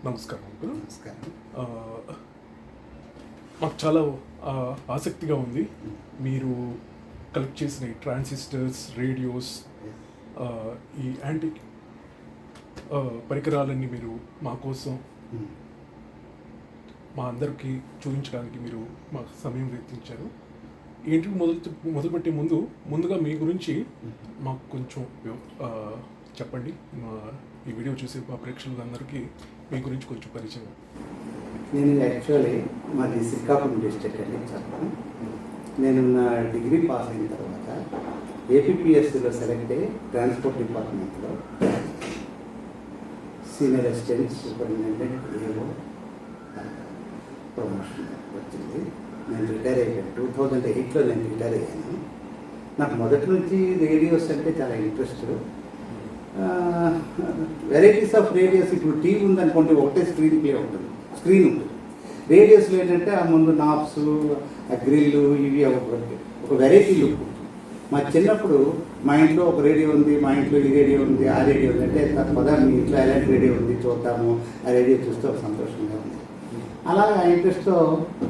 నమస్కారం అంకుల్. నమస్కారం. మాకు చాలా ఆసక్తిగా ఉంది. మీరు కలెక్ట్ చేసిన ఈ ట్రాన్సిస్టర్స్, రేడియోస్, ఈ యాంటిక్ పరికరాలన్నీ మీరు మా కోసం, మా అందరికీ చూపించడానికి మీరు మాకు సమయం వెచ్చించారు. ఏంటి మొదలుపెట్టే ముందుగా మీ గురించి మాకు కొంచెం చెప్పండి. ఈ వీడియో చూసే మా ప్రేక్షకులందరికీ మీ గురించి కొంచెం పరిచయం. నేను యాక్చువల్లీ మాది శ్రీకాకుళం డిస్ట్రిక్ట్ అండి. చెప్పాను, నేను నా డిగ్రీ పాస్ అయిన తర్వాత ఏపీపీఎస్సీలో సెలెక్ట్ అయ్యి ట్రాన్స్పోర్ట్ డిపార్ట్మెంట్లో సీనియర్ అసిస్టెంట్ సూపరింటెండెంట్ ఏవో ప్రమోషన్ వచ్చింది. నేను రిటైర్ అయ్యాను 2008లో. నేను రిటైర్ అయ్యాను. నాకు మొదటి నుంచి రేడియోస్ అంటే చాలా ఇంట్రెస్ట్. Varieties of radios. ఇప్పుడు టీవీ ఉందనుకోండి, ఒకటే స్క్రీన్ ఉంటుంది. రేడియోస్లో ఏంటంటే ఆ ముందు నాబ్స్, గ్రిల్లు, ఇవి ఒక వెరైటీ లుక్. మా చిన్నప్పుడు మా ఇంట్లో ఒక రేడియో ఉంది, మా ఇంట్లో ఈ రేడియో ఉంది, ఆ రేడియో ఉంది అంటే పదా మీ ఇంట్లో ఎలాంటి రేడియో ఉంది చూద్దాము, ఆ రేడియో చూస్తే ఒక సంతోషంగా ఉంది. అలా ఆ ఇంట్రెస్ట్తో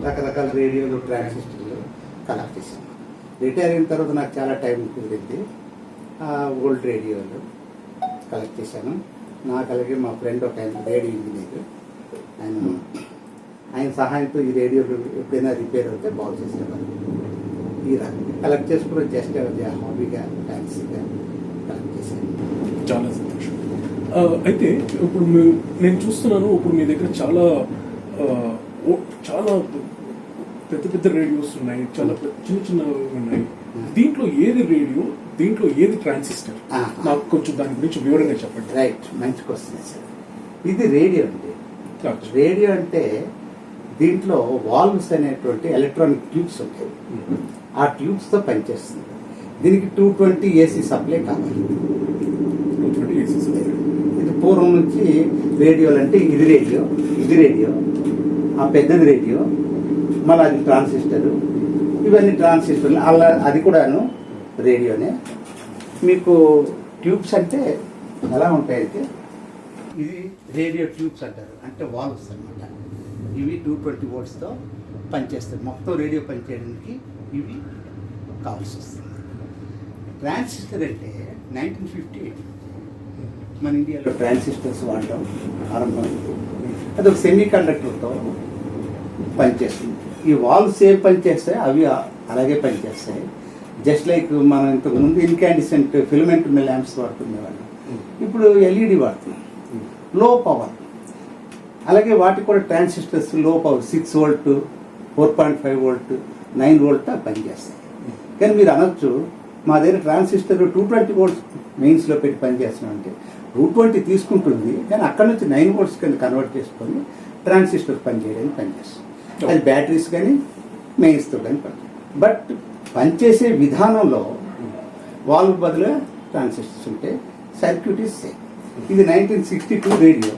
రకరకాల రేడియోలు, ట్రాన్సిస్టర్లు కలెక్ట్ చేశాను. రిటైర్ అయిన తర్వాత నాకు చాలా టైం కుదిరింది. ఓల్డ్ రేడియోలు కలెక్ట్ చేశాను. నాకు అలాగే మా ఫ్రెండ్ ఒక ఆయన రేడియో ఇంజనీర్, ఆయన సహాయంతో ఈ రేడియోలు ఎప్పుడైనా రిపేర్ అవుతే బాగు చేసేవారు. ఈ రకంగా కలెక్ట్ చేసుకుని జస్ట్ హాబీగా, ఫ్యాన్సీగా కలెక్ట్ చేశాను. చాలా సంతోషం. అయితే ఇప్పుడు నేను చూస్తున్నాను, ఇప్పుడు మీ దగ్గర చాలా పెద్ద పెద్ద రేడియోస్ ఉన్నాయి, చాలా చిన్న ఉన్నాయి. దీంట్లో ఏది రేడియో, దీంట్లో ఏది ట్రాన్సిస్టర్? నాకు కొంచెం దాని గురించి వివరంగా చెప్పండి. రైట్, మంచి క్వశ్చన్ సార్. ఇది రేడియో అండి. రేడియో అంటే దీంట్లో వాల్వ్స్ అనేటువంటి ఎలక్ట్రానిక్ ట్యూబ్స్ ఉంటాయి. ఆ ట్యూబ్స్తో పనిచేస్తుంది. దీనికి 220 AC సప్లై కావాలి. 220 AC సప్లై. ఇది పూర్వం నుంచి రేడియోలు అంటే ఇది రేడియో, ఆ పెద్దది రేడియో, మళ్ళీ అది ట్రాన్సిస్టరు, ఇవన్నీ ట్రాన్సిస్టర్లు. అలా అది కూడాను రేడియోనే. మీకు ట్యూబ్స్ అంటే ఎలా ఉంటాయంటే ఇది రేడియో ట్యూబ్స్ అంటారు, అంటే వాల్వ్స్ అనమాట. ఇవి 220 voltsతో పనిచేస్తాయి. మొత్తం రేడియో పనిచేయడానికి ఇవి కావాల్సి వస్తుంది. ట్రాన్సిస్టర్ అంటే 1958 మన ఇండియాలో ట్రాన్సిస్టర్స్ వాడటం ఆరంభమైంది. అదొక సెమీ కండక్టర్తో పనిచేస్తుంది. ఈ వాల్వ్స్ ఏం పనిచేస్తాయి అవి అలాగే పనిచేస్తాయి. జస్ట్ లైక్ మనం ఇంతకుముందు ఇన్కాండిసెంట్ ఫిలమెంట్ ఉన్న ల్యాంప్స్ వాడుతుండేవాళ్ళం, ఇప్పుడు LED వాడుతున్నాం. లో పవర్. అలాగే వాటికి కూడా ట్రాన్సిస్టర్స్ లో పవర్ 6 volt, 4.5 volt, 9 volt పనిచేస్తాయి. కానీ మీరు అనొచ్చు, మా దగ్గర ట్రాన్సిస్టర్ 220 volts మెయిన్స్లో పెట్టి పనిచేస్తున్నామంటే 220 తీసుకుంటుంది, కానీ అక్కడ నుంచి 9 volts కింద కన్వర్ట్ చేసుకొని ట్రాన్సిస్టర్ పనిచేయడానికి పనిచేస్తుంది. అది బ్యాటరీస్ కానీ మెయిన్స్తో కానీ పనిచేస్తుంది. బట్ పనిచేసే విధానంలో వాల్వ్ బదులుగా ట్రాన్సిస్టర్స్ ఉంటే సర్క్యూట్ ఈజ్ సేమ్. ఇది 1962 రేడియో,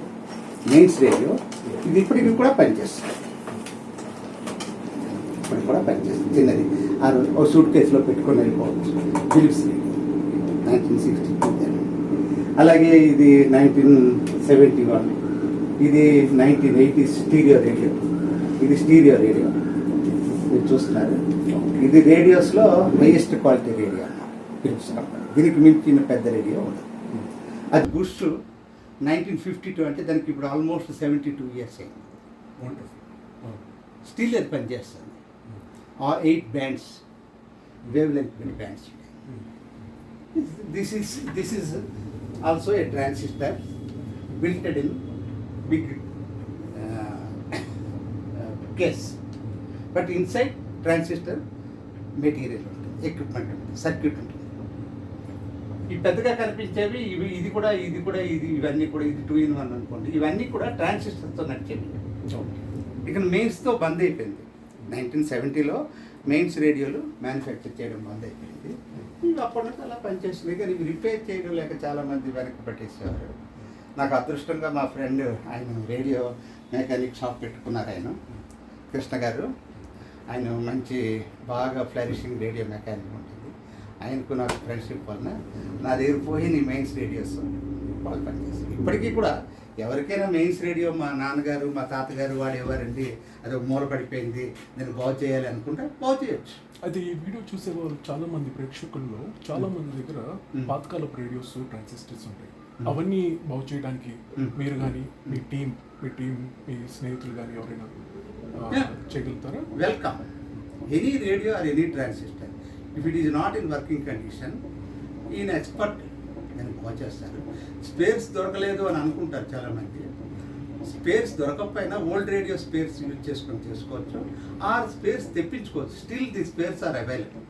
మెయిన్స్ రేడియో. ఇది ఇప్పటికి కూడా పనిచేస్తుంది. చిన్నది ఓ సూట్ కేసులో పెట్టుకొని వెళ్ళిపోవచ్చు. Philips radio 1962. అలాగే ఇది 1971. ఇది 1980 స్టీరియో రేడియో. ఇది స్టీరియో రేడియో మీరు చూస్తున్నారు. ఇది రేడియోస్లో హైయెస్ట్ క్వాలిటీ రేడియో అన్నమాట. ఫిలిప్స్ దీనికి మించిన పెద్ద రేడియో ఉండదు. అది బుష్ 1952 అంటే దానికి ఇప్పుడు ఆల్మోస్ట్ 72 years అయింది. స్టిల్ అది పనిచేస్తుంది. 8 bands, wavelength bands. This is also a transistor built in big case, but inside transistor material ఉంటుంది, equipment ఉంటుంది, circuit ఉంటుంది. ఈ పెద్దగా కనిపించేవి ఇది ఇవన్నీ కూడా ఇది 2-in-1 అనుకోండి. ఇవన్నీ కూడా ట్రాన్సిస్టర్తో నడిచేవి. ఇక మెయిన్స్తో బంద్ అయిపోయింది. 1970లో మెయిన్స్ రేడియోలు మ్యానుఫ్యాక్చర్ చేయడం బంద్ అయిపోయింది. ఇవి అప్పటి నుంచి అలా పనిచేస్తుంది. కానీ ఇవి రిపేర్ చేయడం లేక చాలామంది వెనక్కి పట్టేసేవారు. నాకు అదృష్టంగా మా ఫ్రెండ్, ఆయన రేడియో మెకానిక్ షాప్ పెట్టుకున్నారు. ఆయన కృష్ణ గారు. ఆయన మంచి బాగా ఫ్లరిషింగ్ రేడియో మెకానిక్ ఉంటుంది. ఆయనకు నాకు ఫ్రెండ్షిప్ వలన నా దగ్గర పోయి నీ మెయిన్స్ రేడియోస్ వాళ్ళు పనిచేస్తారు. ఇప్పటికీ కూడా ఎవరికైనా మెయిన్స్ రేడియో మా నాన్నగారు మా తాతగారు వాడు ఎవరండి అది ఒక మూల పడిపోయింది నేను బాగు చేయాలి అనుకుంటే బాగు చేయొచ్చు. అయితే ఈ వీడియో చూసేవారు చాలా మంది ప్రేక్షకుల్లో చాలా మంది దగ్గర పాతకాలపు రేడియోస్ ట్రాన్సిస్టర్స్ ఉంటాయి. అవన్నీ బాగు చేయడానికి మీరు కానీ మీ టీం మీ స్నేహితులు కానీ ఎవరైనా చేయగలుగుతారా? Welcome. Any radio or any transistor if it is not in working condition ఈయన ఎక్స్పర్ట్ నేను బాగు చేస్తారు. స్పేర్స్ దొరకలేదు అని అనుకుంటారు చాలామంది. స్పేర్స్ దొరకకపోయినా ఓల్డ్ రేడియో స్పేర్స్ యూజ్ చేసుకోవచ్చు, ఆర్ స్పేర్స్ తెప్పించుకోవచ్చు. Still the spares are available.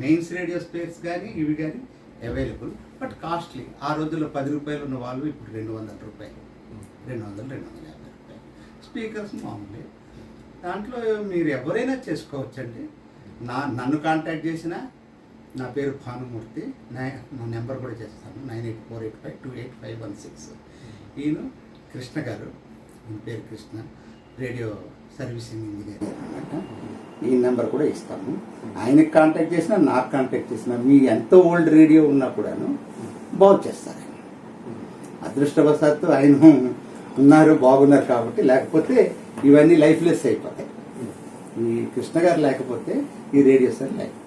Mains radio spares కానీ ఇవి కానీ అవైలబుల్, బట్ కాస్ట్లీ. ఆ రోజుల్లో 10 రూపాయలు ఉన్న వాళ్ళు ఇప్పుడు 200 రూపాయలు, 250 రూపాయలు. స్పీకర్స్ మామూలే. దాంట్లో మీరు ఎవరైనా చేసుకోవచ్చండి. నన్ను కాంటాక్ట్ చేసినా నా పేరు భానుమూర్తి, నా నెంబర్ కూడా చేస్తాను 9848528516. ఈయన కృష్ణ గారు, ఈయన పేరు కృష్ణ, రేడియో సర్వీసింగ్ ఇంజనీర్ అనమాట. ఈ నెంబర్ కూడా ఇస్తాము. ఆయనకి కాంటాక్ట్ చేసినా నాకు కాంటాక్ట్ చేసినా మీ ఎంత ఓల్డ్ రేడియో ఉన్నా కూడాను బాగు చేస్తారు. అదృష్టవశాత్తు ఆయన ఉన్నారు, బాగున్నారు కాబట్టి, లేకపోతే ఇవన్నీ లైఫ్లెస్ అయిపోతాయి. ఈ కృష్ణ గారు లేకపోతే ఈ రేడియోస్ అని లేకపోతే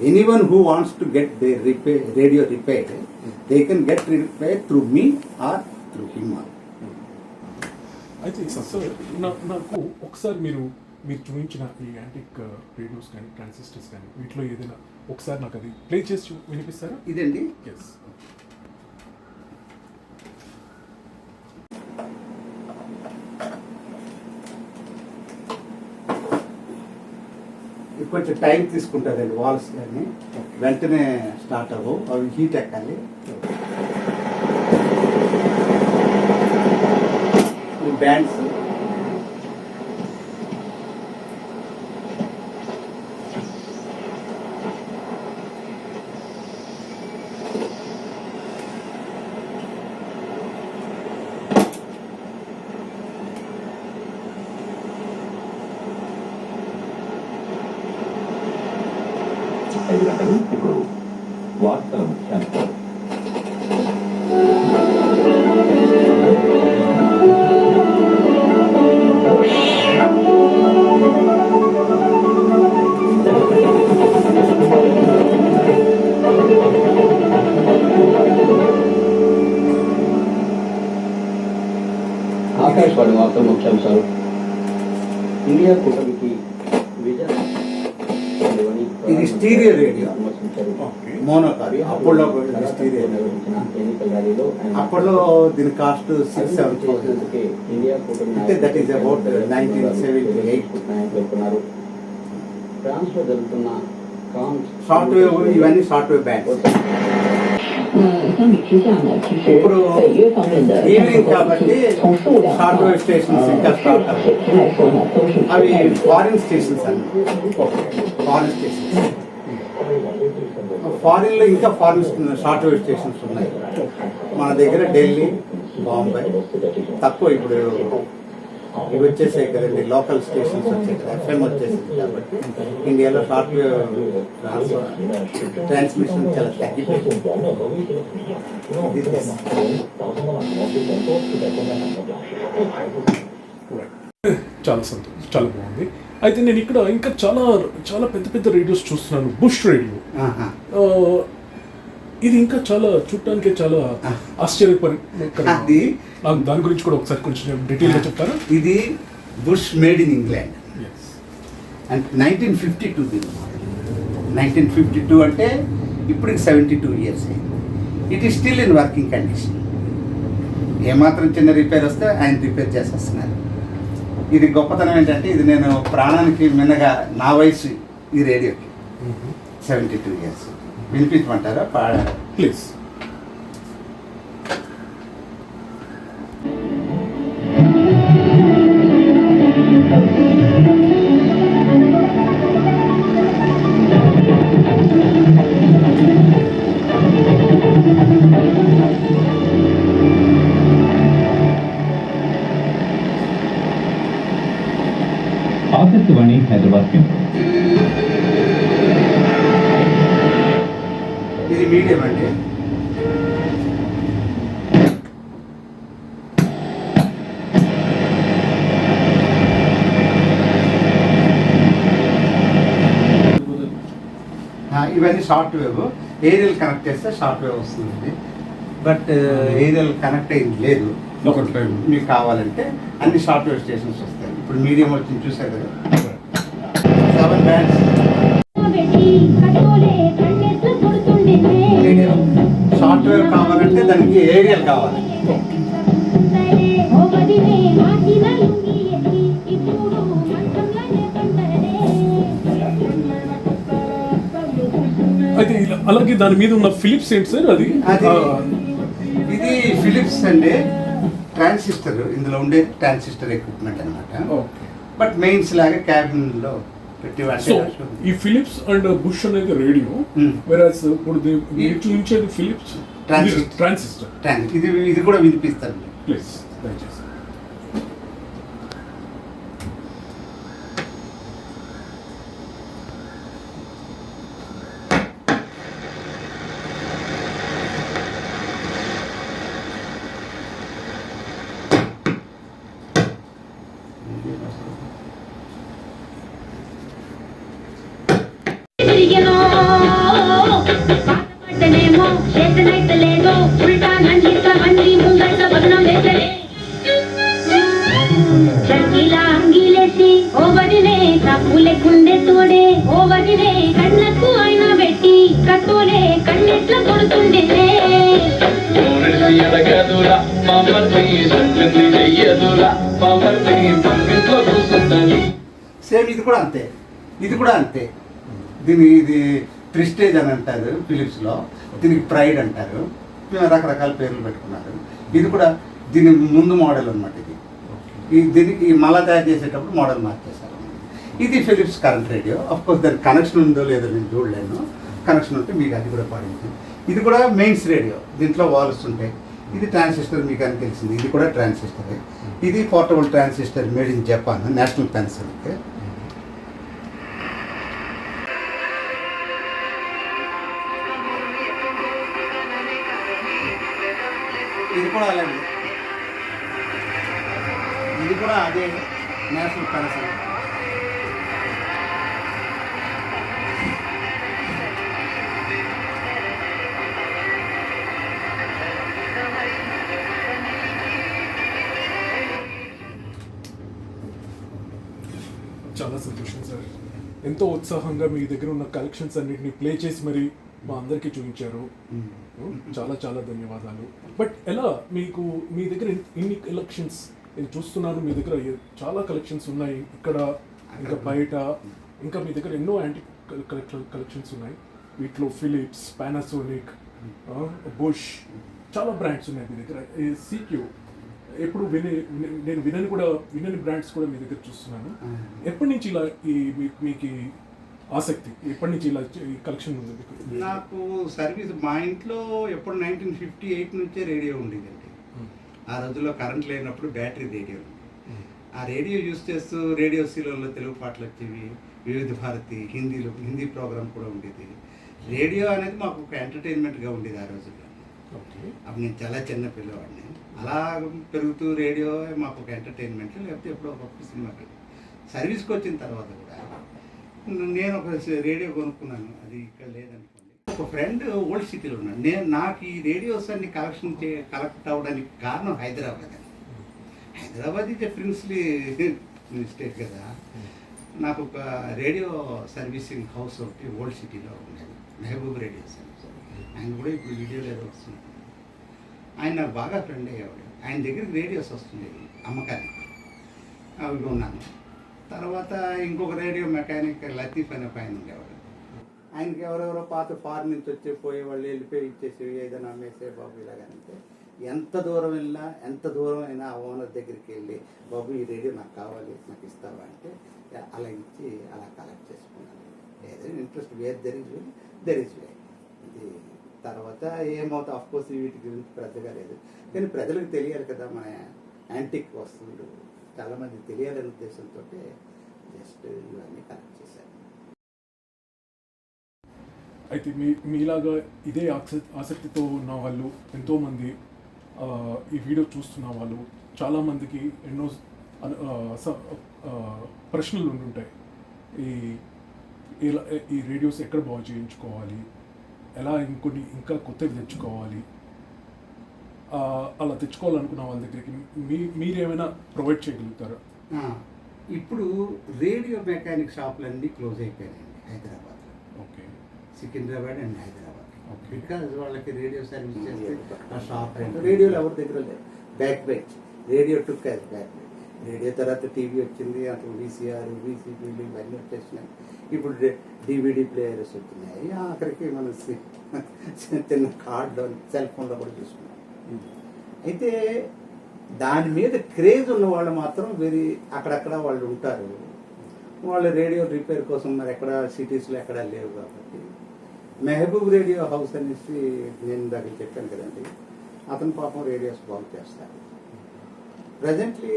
anyone who wants to get their radio repaired, they can get repaired through me or through him. అయితే సార్ నాకు ఒకసారి మీరు చూపించిన ఈ యాంటిక్ రేడియోస్ కానీ ట్రాన్సిస్టర్స్ కానీ వీటిలో ఏదైనా ఒకసారి నాకు అది ప్లే చేసి వినిపిస్తారా? ఇదండి. ఎస్. కొంచెం టైం తీసుకుంటారండి వాల్స్ కానీ, వెంటనే స్టార్ట్ అవ్వవు, అవి హీట్ ఎక్కాలి. బ్యాండ్స్ ఇప్పుడు వార్తల ముఖ్యాంశాలు. ఆకాశవాణి వార్తల ముఖ్యాంశాలు. ఇండియా కూటమికి ఇది స్టీరియో రేడియో, మోనో కాదు. అప్పట్లో స్టీరియో, అప్పట్లో దీని కాస్ట్ 6-7,000. అంటే దట్ ఈస్ అబౌట్ 1978. ఫ్రాన్స్ లో జరుగుతున్న షార్ట్ వేవ్, ఇవన్నీ షార్ట్ వేవ్ బ్యాండ్స్. ఇప్పుడు ఈవినింగ్ కాబట్టి షార్ట్ వేవ్ స్టేషన్స్ ఇంకా స్టార్ట్ అవుతాయి. అవి ఫారిన్ స్టేషన్స్ అండి. ఫారిన్ స్టేషన్స్, ఫారిన్ లో ఇంకా ఫారిన్ షార్ట్ వేవ్ స్టేషన్స్ ఉన్నాయి. మన దగ్గర ఢిల్లీ, బాంబే తక్కువ. ఇప్పుడు ఇవి వచ్చేసాయి కదండి, లోకల్ స్టేషన్స్ వచ్చాయి కదా, FM వచ్చేసింది. కాబట్టి ఇండియాలో షార్ట్ వేవ్ ట్రాన్స్మిషన్ చాలా తగ్గిపోయింది. చాలా సంతోషం, చాలా బాగుంది. అయితే నేను ఇక్కడ ఇంకా చాలా చాలా పెద్ద పెద్ద రేడియోస్ చూస్తున్నాను. బుష్ రేడియో, ఇది ఇంకా చాలా చూడటానికి చాలా ఆశ్చర్యకరంగా. నాకు దాని గురించి కూడా ఒకసారి కొంచెం డీటెయిల్గా చెప్తారా? ఇది bush made in England and 1952. 1952 అంటే ఇప్పటికి 72 years అయింది. It is still in working condition. ఏమాత్రం చిన్న రిపేర్ వస్తే ఆయన రిపేర్ చేసేస్తున్నారు. ఇది గొప్పతనం ఏంటంటే, ఇది నేను ప్రాణానికి మిన్నగా నా వయసు ఈ రేడియోకి 72 years. వినిపించమంటారా? పాడారు ప్లీజ్. ఆకాశవాణి హైదరాబాద్ కేంద్రం. ఇది మీడియం అండి. ఇవన్నీ షార్ట్ వేవ్. ఏరియల్ కనెక్ట్ చేస్తే షార్ట్ వేవ్ వస్తుంది, బట్ ఏరియల్ కనెక్ట్ అయింది లేదు. మీకు కావాలంటే అన్ని షార్ట్ వేవ్ స్టేషన్స్ వస్తాయి. ఇప్పుడు మీడియం వచ్చింది చూసారు కదా, 7 బ్యాండ్స్ రేడియో. షార్ట్ వేవ్ కావాలంటే దానికి ఏరియల్ కావాలి. అయితే అలాగే దాని మీద ఉన్న ఫిలిప్స్ ఏంటి సార్? అది ఇది ఫిలిప్స్ అండి, ట్రాన్సిస్టర్. ఇందులో ఉండే ట్రాన్సిస్టర్ ఎక్విప్మెంట్ అనమాట. బట్ మెయిన్స్ లాగా క్యాబిన్ లో పెట్టి సో ఈ ఫిలిప్స్ అండ్ బుష్ అనేది రేడియో, వెరాస్ ఇప్పుడు మీరు చూపించేది ఫిలిప్స్ ట్రాన్సిస్టర్. ఇది కూడా వినిపిస్తాను ప్లీజ్ దయచేసి. సేమ్ ఇది కూడా అంతే, ఇది కూడా అంతే. ఇది ప్రిస్టేజ్ అని అంటారు ఫిలిప్స్లో, దీనికి ప్రైడ్ అంటారు, రకరకాల పేర్లు పెట్టుకున్నారు. ఇది కూడా దీని ముందు మోడల్ అనమాట. దీనికి మళ్ళా తయారు చేసేటప్పుడు మోడల్ మార్చేశారు. ఇది ఫిలిప్స్ కరెంట్ రేడియో. అఫ్కోర్స్ దానికి కనెక్షన్ ఉందో లేదో నేను చూడలేను, కనెక్షన్ ఉంటే మీకు అది కూడా పాడింది. ఇది కూడా మెయిన్స్ రేడియో, దీంట్లో వాల్స్ ఉంటాయి. ఇది ట్రాన్సిస్టర్, మీకు అని తెలిసింది. ఇది కూడా ట్రాన్సిస్టరే. ఇది portable transistor, made in Japan, national పెన్సిల్కి. ఇది కూడా అలాగే, ఇది కూడా అదే నేషనల్ పెన్సిల్. చాలా సంతోషం సార్. ఎంతో ఉత్సాహంగా మీ దగ్గర ఉన్న కలెక్షన్స్ అన్నిటిని ప్లే చేసి మరి మా అందరికీ చూపించారు. చాలా చాలా ధన్యవాదాలు. బట్ ఎలా మీకు మీ దగ్గర ఇన్ని కలెక్షన్స్ నేను చూస్తున్నాను, మీ దగ్గర చాలా కలెక్షన్స్ ఉన్నాయి ఇక్కడ, ఇంకా బయట, ఇంకా మీ దగ్గర ఎన్నో యాంటీ కలెక్షన్స్ ఉన్నాయి. వీటిలో ఫిలిప్స్, పానాసోనిక్, బుష్, చాలా బ్రాండ్స్ ఉన్నాయి మీ దగ్గర. సీక్యూ ఎప్పుడు నేను వినని బ్రాండ్స్ కూడా మీ దగ్గర చూస్తున్నాను. ఎప్పటి నుంచి ఇలా మీకు ఆసక్తి, ఎప్పటి నుంచి ఇలా ఈ కలెక్షన్ ఉంది మీకు? నాకు సర్వీస్ మా ఇంట్లో ఎప్పుడు 1958 నుంచే రేడియో ఉండేదండి. ఆ రోజుల్లో కరెంట్ లేనప్పుడు బ్యాటరీ రేడియో. ఆ రేడియో యూజ్ చేస్తూ రేడియో సీరియల్లో తెలుగు పాటలు వచ్చేవి, వివిధ భారతి, హిందీ ప్రోగ్రామ్ కూడా ఉండేది. రేడియో అనేది మాకు ఒక ఎంటర్టైన్మెంట్గా ఉండేది ఆ రోజుల్లో. అప్పుడు నేను చాలా చిన్న పిల్లవాడిని. అలా పెరుగుతూ రేడియో మాకు ఒక ఎంటర్టైన్మెంట్, లేకపోతే ఎప్పుడో ఒక సినిమాకి. సర్వీస్కి వచ్చిన తర్వాత కూడా నేను ఒక రేడియో కొనుక్కున్నాను, అది ఇక్కడ లేదనుకోండి. ఒక ఫ్రెండ్ ఓల్డ్ సిటీలో ఉన్నాడు. నాకు ఈ రేడియోస్ అన్ని కలెక్ట్ అవ్వడానికి కారణం హైదరాబాద్ అని. హైదరాబాద్ ఇది ప్రిన్స్లీ స్టేట్ కదా. నాకు ఒక రేడియో సర్వీసింగ్ హౌస్ ఒకటి ఓల్డ్ సిటీలో ఉండేది, మెహబూబ్ రేడియో సర్వీస్. ఆయన కూడా ఇప్పుడు వీడియోలో ఏదో వస్తుంది. ఆయన నాకు బాగా ఫ్రెండ్ అయ్యేవాడు. ఆయన దగ్గరికి రేడియోస్ వస్తుండేవి అమ్మకానికి, అవి ఉన్నాను. తర్వాత ఇంకొక రేడియో మెకానిక్ లతీఫ్ అనే పైన ఉండేవాడు. ఆయనకి ఎవరెవరో పాత ఫారెన్ నుంచి వచ్చి పోయేవాళ్ళు, వెళ్ళిపోయి ఇచ్చేసేవి, ఏదైనా అమ్మేసే బాబు ఇలాగంటే. ఎంత దూరం వెళ్ళినా, ఎంత దూరం అయినా ఆ ఓనర్ దగ్గరికి వెళ్ళి, బాబు ఈ రేడియో నాకు కావాలి, నాకు ఇస్తావా అంటే అలా ఇచ్చి అలా కలెక్ట్ చేసుకున్నాను. ఏదైనా ఇంట్రెస్ట్ వేర్ దెర్ ఇస్ వే. ఇది తర్వాత ఏమవుతా, అఫ్కోర్స్ వీటి గురించి పెద్దగా లేదు, కానీ ప్రజలకు తెలియాలి కదా మన యాంటిక్ వస్తువులు, చాలామంది తెలియాలనే ఉద్దేశంతో జస్ట్ ఇవన్నీ కలెక్ట్ చేశాను. అయితే మీలాగా ఇదే ఆసక్తితో ఉన్న వాళ్ళు ఎంతోమంది, ఈ వీడియో చూస్తున్న వాళ్ళు చాలామందికి ఎన్నో ప్రశ్నలు ఉండుంటాయి. ఈ ఇలా ఈ రేడియోస్ ఎక్కడ బాగు చేయించుకోవాలి, ఎలా ఇంకా కొత్తవి తెచ్చుకోవాలి, అలా తెచ్చుకోవాలనుకున్న వాళ్ళ దగ్గరికి మీరేమైనా ప్రొవైడ్ చేయగలుగుతారా? ఇప్పుడు రేడియో మెకానిక్ షాపులన్నీ క్లోజ్ అయిపోయాయండి Hyderabad. Okay. Secunderabad and Hyderabad. Okay. Because వాళ్ళకి రేడియో సర్వీస్ చేస్తే ఆ షాప్ అయితే రేడియోలు ఎవరి దగ్గర లేదు. బ్యాక్ బెంచ్ రేడియో టుక్ యాజ్ బ్యాక్ బెంచ్. రేడియో తర్వాత టీవీ వచ్చింది, అప్పుడు వీసీఆర్ వీసీపీలు ఇవన్నీ వచ్చేసినాయి. ఇప్పుడు డివిడి ప్లేయర్స్ వచ్చినాయి. ఆఖరికి మనం చిన్న కార్డు సెల్ ఫోన్లో కూడా చూసుకున్నాం. అయితే దాని మీద క్రేజ్ ఉన్న వాళ్ళు మాత్రం అక్కడక్కడ వాళ్ళు ఉంటారు. వాళ్ళు రేడియో రిపేర్ కోసం మరి ఎక్కడ సిటీస్లో ఎక్కడ లేవు కాబట్టి మెహబూబ్ రేడియో హౌస్ అనేసి నేను దగ్గర చెప్పాను కదండి, అతను పాపం రేడియోస్ బాగు చేస్తారు. ప్రజెంట్లీ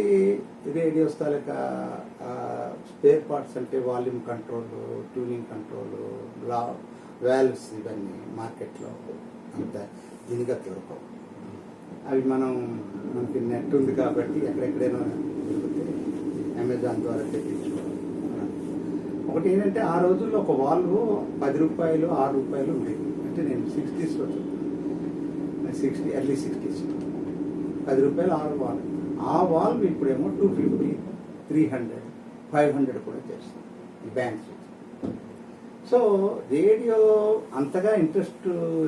రేడియోస్ తాలూకా స్పేర్ పార్ట్స్ అంటే volume control, tuning control, valves ఇవన్నీ మార్కెట్లో అంత దీనిగా దొరకవు. అవి మనకి నెట్ ఉంది కాబట్టి ఎక్కడెక్కడైనా దొరికితే అమెజాన్ ద్వారా తెప్పించుకోవాలి. ఒకటి ఏంటంటే ఆ రోజుల్లో ఒక వాల్వ్ 10 రూపాయలు 6 రూపాయలు ఉండేది. అంటే నేను 60స్లో చూస్తాను, ఎర్లీ 60s 10 రూపాయలు 6 వాల్వ్. ఆ వాల్వ్ ఇప్పుడేమో 250, 300, 500 కూడా చేస్తాం ఈ బ్యాంక్స్. సో రేడియో అంతగా ఇంట్రెస్ట్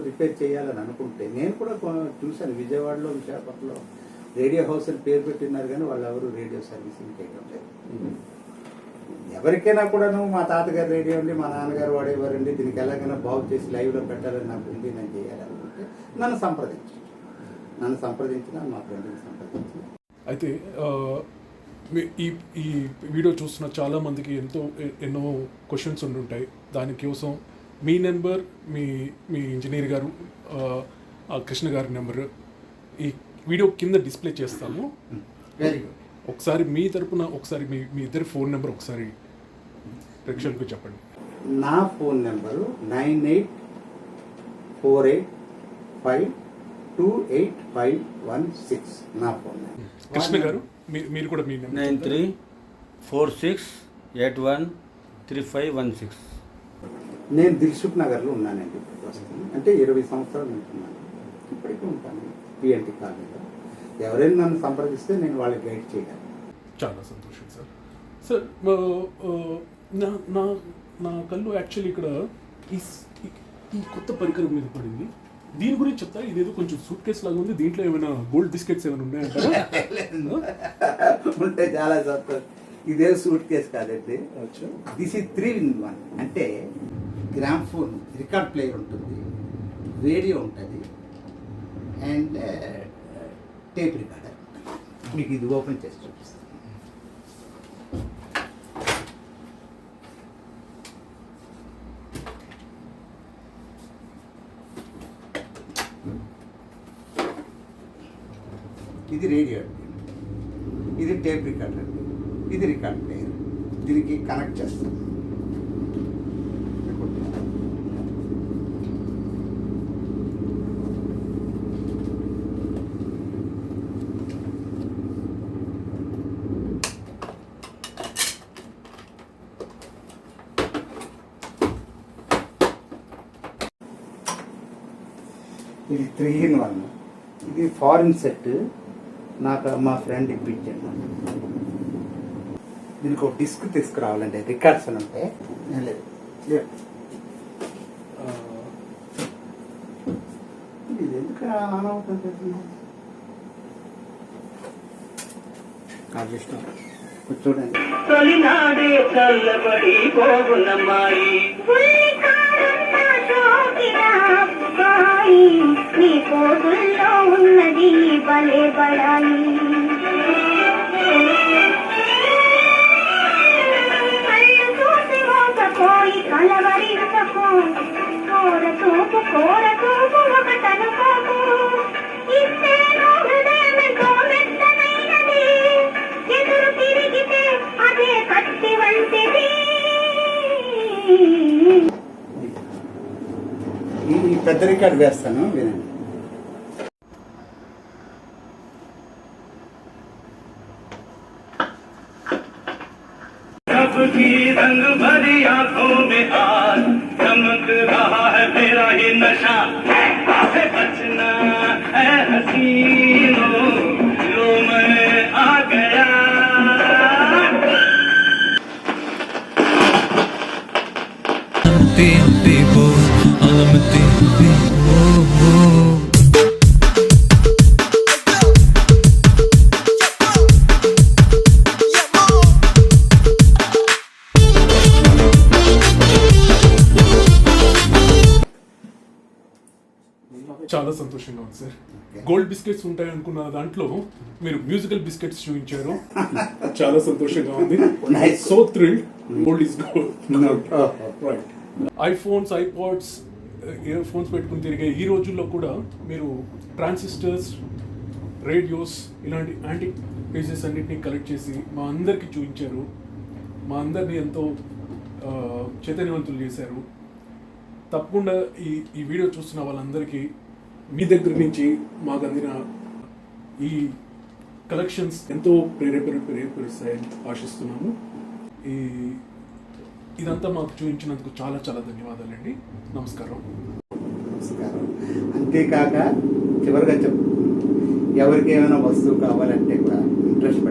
రిపేర్ చేయాలని అనుకుంటే నేను కూడా చూశాను. విజయవాడలో, విశాఖపట్నంలో రేడియో హౌస్ అని పేరు పెట్టినారు కానీ వాళ్ళు ఎవరు రేడియో సర్వీసింగ్ చేయడం లేదు. ఎవరికైనా కూడాను మా తాతగారు రేడియో అండి, మా నాన్నగారు వాడేవారండి, దీనికి ఎలాగైనా బాగు చేసి లైవ్లో పెట్టాలని నాకు ఉంది, నేను చేయాలనుకుంటే నన్ను సంప్రదించిన మా ఫ్రెండ్ని సంప్రదించిన. అయితే ఈ వీడియో చూస్తున్న చాలామందికి ఎన్నో క్వశ్చన్స్ ఉండుంటాయి. దానికోసం మీ నెంబర్, మీ ఇంజనీర్ గారు కృష్ణ గారి నెంబర్ ఈ వీడియో కింద డిస్ప్లే చేస్తాము. Very good. ఒకసారి మీ తరపున మీ ఇద్దరి ఫోన్ నెంబర్ ఒకసారి ప్రేక్షకులకు చెప్పండి. నా ఫోన్ నెంబరు 9848528516. నా ఫోన్ నెంబర్. కృష్ణ గారు మీరు కూడా మీ నెంబర్ 9346813516. నేను దిల్సుఖ్ నగర్లో ఉన్నానండి ప్రస్తుతం. అంటే 20 సంవత్సరాలు ఉంటున్నాను, ఇప్పటికీ ఉంటాను పిఎన్టీ కాలనీలో. ఎవరైనా నన్ను సంప్రదిస్తే నేను వాళ్ళకి గైడ్ చేయగలను. చాలా సంతోషం సార్. సార్ నా కళ్ళు యాక్చువల్లీ ఇక్కడ ఈ కొత్త పరికరం మీద పడింది. దీని గురించి చెప్తా. ఇదేదో కొంచెం సూట్ కేసు లాగా ఉంది. దీంట్లో ఏమైనా గోల్డ్ బిస్కెట్స్ ఏమైనా ఉన్నాయంటారా? ఉంటే చాలా సంతోషం. ఇదే సూట్ కేసు కాదండి, దిస్ ఈజ్ 3-in-1. అంటే గ్రామ్ఫోన్ రికార్డ్ ప్లేయర్ ఉంటుంది, రేడియో ఉంటుంది అండ్ టేప్ రికార్డర్. మీకు ఇది ఓపెన్ చేసి చూపిస్తాను. ఇది రేడియో అండి, ఇది టేప్ రికార్డర్ అండి, ఇది రికార్డ్ ప్లేయర్. దీనికి కనెక్ట్ చేస్తాం. ఇది 3-in-1. ఇది ఫారిన్ సెట్, నాకు మా ఫ్రెండ్ ఇప్పించాను. దీనికి ఒక డిస్క్ తీసుకురావాలండి, రికార్డ్స్ అని ఉంటే. లేదు ఇది ఎందుకు ఆన్ అవుతుంది? ఇష్టం చూడండి. తొలినాడే చల్లబడి పోగునమ్మాయి నీ పోగుల్లో ఉన్నది భలే బడాయి. కళ్ళు చూసి మోసపోయి కలవరించకు, కోర చూపు ఒకటనుకోకు. ఇస్తేనో హృదయమెంతో మెత్తనైనది, ఎదురు తిరిగితే అదే కత్తి వంటిది. ఈ పెద్ద రికార్డ్ వేస్తాను, వినండి. सबकी रंग भरी आंखों में చాలా సంతోషంగా ఉంది సార్. Okay. గోల్డ్ బిస్కెట్స్ ఉంటాయి అనుకున్న దాంట్లో మీరు మ్యూజికల్ బిస్కెట్స్ చూపించారు. చాలా సంతోషంగా ఉంది. Nice. So thrilled. Gold is gold. Oh. Right. IPhones, iPods, ear phones పెట్టుకుని తిరిగే ఈ రోజుల్లో కూడా మీరు ట్రాన్సిస్టర్స్, రేడియోస్ ఇలాంటి యాంటిక్ పీసెస్ అన్నిటిని కలెక్ట్ చేసి మా అందరికీ చూపించారు. మా అందరినీ ఎంతో చైతన్యవంతులు చేశారు. తప్పకుండా ఈ వీడియో చూస్తున్న వాళ్ళందరికీ మీ దగ్గర నుంచి మాకు అందిన ఈ కలెక్షన్స్ ఎంతో ప్రేరేపిస్తాయని ఆశిస్తున్నాము. ఇదంతా మాకు చూపించినందుకు చాలా చాలా ధన్యవాదాలండి. నమస్కారం. నమస్కారం. అంతేకాక చివరిగా ఎవరికి ఏమైనా వస్తువు కావాలంటే కూడా ఇంట్రెస్ట్